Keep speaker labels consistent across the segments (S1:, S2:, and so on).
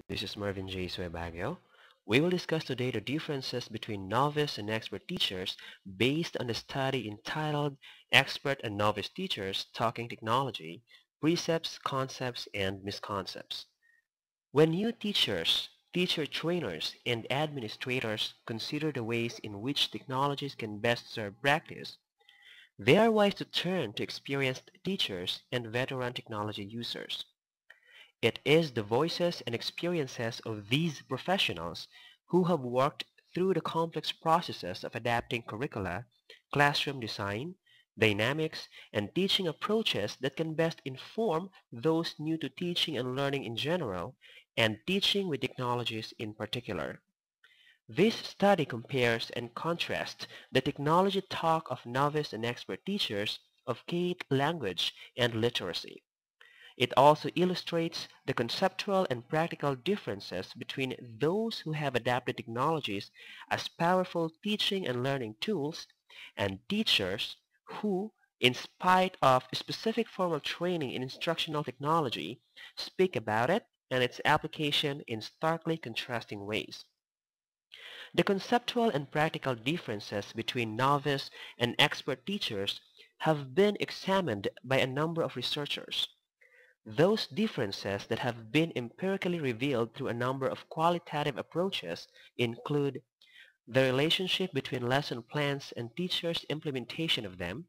S1: This is Marvin J. Suebaguio. We will discuss today the differences between novice and expert teachers based on the study entitled Expert and Novice Teachers Talking Technology, Precepts, Concepts, and Misconcepts. When new teachers, teacher trainers, and administrators consider the ways in which technologies can best serve practice, they are wise to turn to experienced teachers and veteran technology users. It is the voices and experiences of these professionals who have worked through the complex processes of adapting curricula, classroom design, dynamics, and teaching approaches that can best inform those new to teaching and learning in general, and teaching with technologies in particular. This study compares and contrasts the technology talk of novice and expert teachers of Kate language and literacy. It also illustrates the conceptual and practical differences between those who have adapted technologies as powerful teaching and learning tools and teachers who, in spite of specific formal training in instructional technology, speak about it and its application in starkly contrasting ways. The conceptual and practical differences between novice and expert teachers have been examined by a number of researchers. Those differences that have been empirically revealed through a number of qualitative approaches include the relationship between lesson plans and teachers' implementation of them,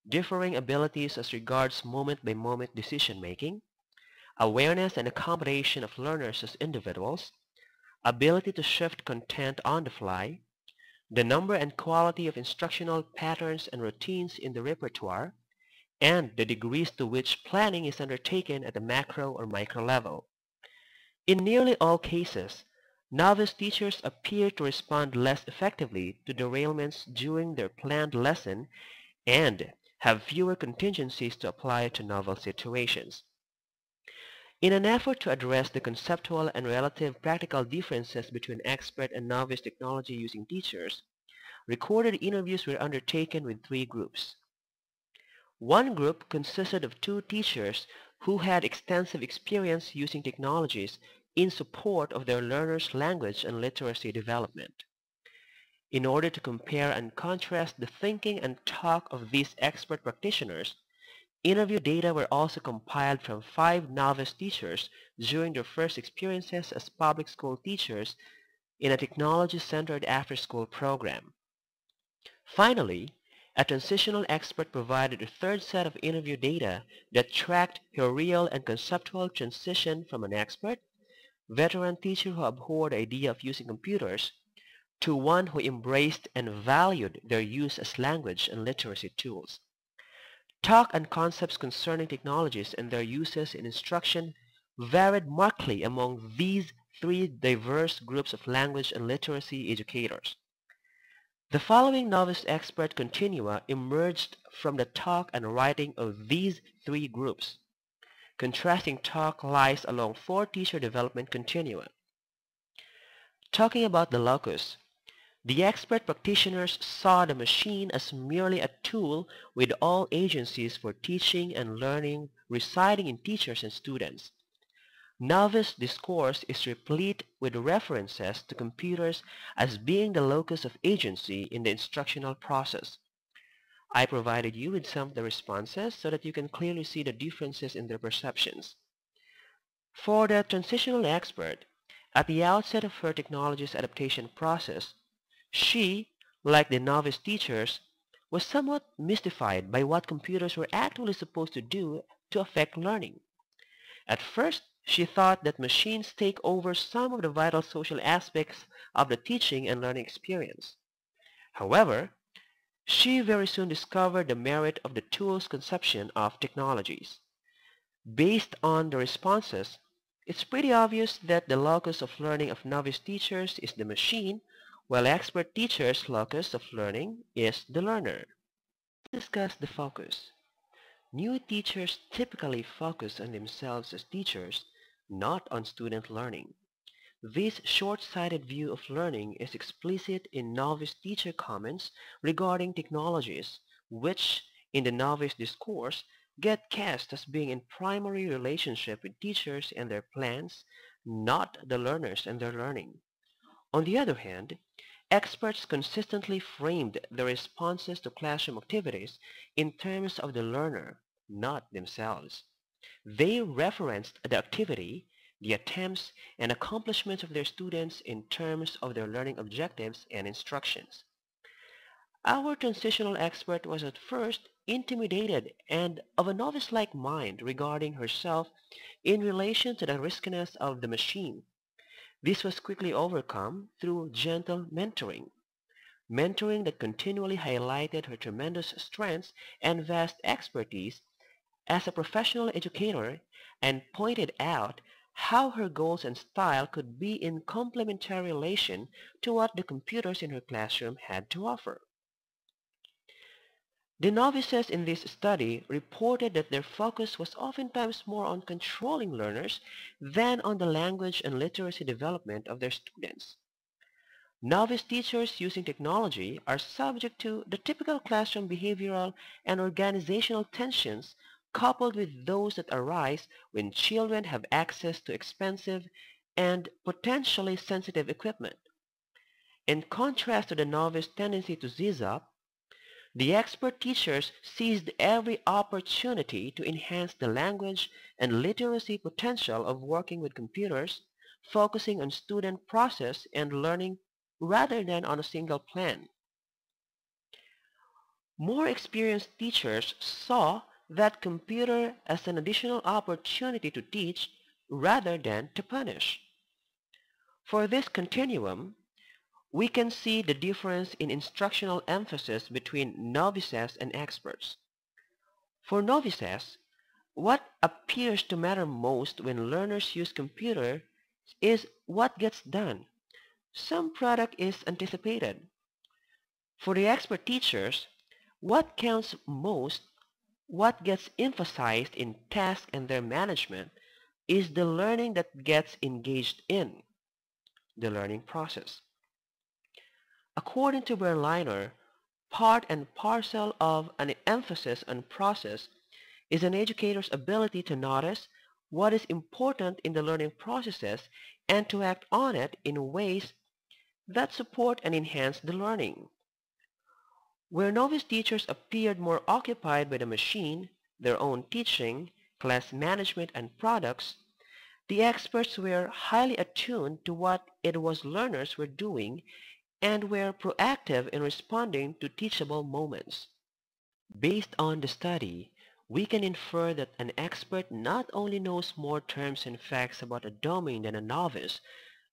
S1: differing abilities as regards moment-by-moment decision-making, awareness and accommodation of learners as individuals, ability to shift content on the fly, the number and quality of instructional patterns and routines in the repertoire, and the degrees to which planning is undertaken at the macro or micro level. In nearly all cases, novice teachers appear to respond less effectively to derailments during their planned lesson and have fewer contingencies to apply to novel situations. In an effort to address the conceptual and relative practical differences between expert and novice technology using teachers, recorded interviews were undertaken with three groups. One group consisted of two teachers who had extensive experience using technologies in support of their learners' language and literacy development. In order to compare and contrast the thinking and talk of these expert practitioners, interview data were also compiled from five novice teachers during their first experiences as public school teachers in a technology-centered after-school program. Finally, a transitional expert provided a third set of interview data that tracked her real and conceptual transition from an expert, veteran teacher who abhorred the idea of using computers to one who embraced and valued their use as language and literacy tools. Talk and concepts concerning technologies and their uses in instruction varied markedly among these three diverse groups of language and literacy educators. The following novice expert continua emerged from the talk and writing of these three groups. Contrasting talk lies along four teacher development continua. Talking about the locus, the expert practitioners saw the machine as merely a tool with all agencies for teaching and learning residing in teachers and students. Novice discourse is replete with references to computers as being the locus of agency in the instructional process. I provided you with some of the responses so that you can clearly see the differences in their perceptions. For the transitional expert, at the outset of her technology's adaptation process, she, like the novice teachers, was somewhat mystified by what computers were actually supposed to do to affect learning. At first, she thought that machines take over some of the vital social aspects of the teaching and learning experience. However, she very soon discovered the merit of the tool's conception of technologies. Based on the responses, it's pretty obvious that the locus of learning of novice teachers is the machine, while expert teachers' locus of learning is the learner. Let's discuss the focus. New teachers typically focus on themselves as teachers, not on student learning. This short-sighted view of learning is explicit in novice teacher comments regarding technologies, which, in the novice discourse, get cast as being in primary relationship with teachers and their plans, not the learners and their learning. On the other hand, experts consistently framed their responses to classroom activities in terms of the learner, not themselves. They referenced the activity, the attempts, and accomplishments of their students in terms of their learning objectives and instructions. Our transitional expert was at first intimidated and of a novice-like mind regarding herself in relation to the riskiness of the machine. This was quickly overcome through gentle mentoring that continually highlighted her tremendous strengths and vast expertise as a professional educator and pointed out how her goals and style could be in complementary relation to what the computers in her classroom had to offer. The novices in this study reported that their focus was oftentimes more on controlling learners than on the language and literacy development of their students. Novice teachers using technology are subject to the typical classroom behavioral and organizational tensions coupled with those that arise when children have access to expensive and potentially sensitive equipment. In contrast to the novice tendency to seize up, the expert teachers seized every opportunity to enhance the language and literacy potential of working with computers, focusing on student process and learning rather than on a single plan. More experienced teachers saw that computer as an additional opportunity to teach rather than to punish. For this continuum, we can see the difference in instructional emphasis between novices and experts. For novices, what appears to matter most when learners use computer is what gets done. Some product is anticipated. For the expert teachers, what counts most, what gets emphasized in tasks and their management, is the learning that gets engaged in the learning process. According to Berliner, part and parcel of an emphasis on process is an educator's ability to notice what is important in the learning processes and to act on it in ways that support and enhance the learning. Where novice teachers appeared more occupied by the machine, their own teaching, class management, and products, the experts were highly attuned to what it was learners were doing and were proactive in responding to teachable moments. Based on the study, we can infer that an expert not only knows more terms and facts about a domain than a novice,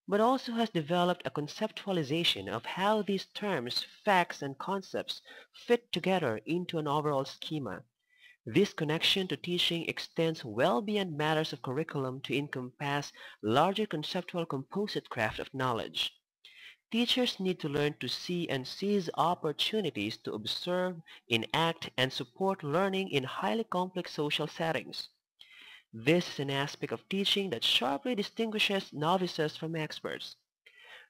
S1: but also has developed a conceptualization of how these terms, facts, and concepts fit together into an overall schema. This connection to teaching extends well beyond matters of curriculum to encompass larger conceptual composite craft of knowledge. Teachers need to learn to see and seize opportunities to observe, enact, and support learning in highly complex social settings. This is an aspect of teaching that sharply distinguishes novices from experts.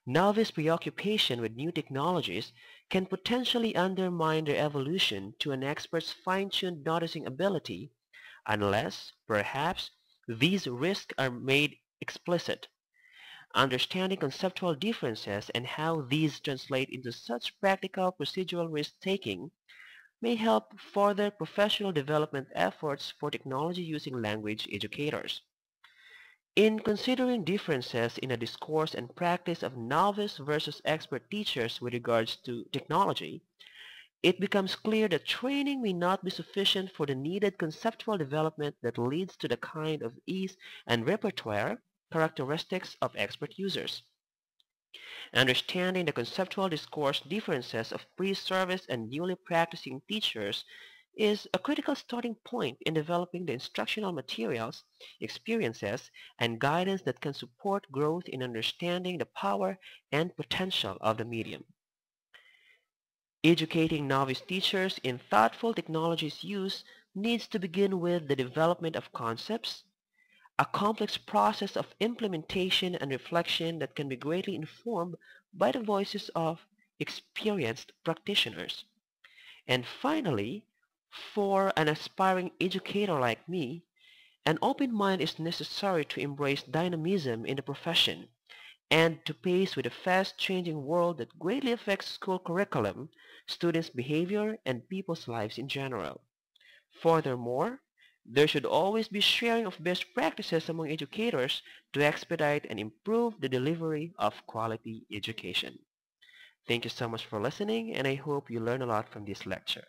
S1: Novice preoccupation with new technologies can potentially undermine their evolution to an expert's fine-tuned noticing ability unless, perhaps, these risks are made explicit. Understanding conceptual differences and how these translate into such practical procedural risk-taking may help further professional development efforts for technology-using language educators. In considering differences in the discourse and practice of novice versus expert teachers with regards to technology, it becomes clear that training may not be sufficient for the needed conceptual development that leads to the kind of ease and repertoire characteristics of expert users. Understanding the conceptual discourse differences of pre-service and newly practicing teachers is a critical starting point in developing the instructional materials, experiences, and guidance that can support growth in understanding the power and potential of the medium. Educating novice teachers in thoughtful technologies use needs to begin with the development of concepts, a complex process of implementation and reflection that can be greatly informed by the voices of experienced practitioners. And finally, for an aspiring educator like me, An open mind is necessary to embrace dynamism in the profession and to pace with a fast-changing world that greatly affects school curriculum, students' behavior, and people's lives in general. Furthermore, there should always be sharing of best practices among educators to expedite and improve the delivery of quality education. Thank you so much for listening, and I hope you learn a lot from this lecture.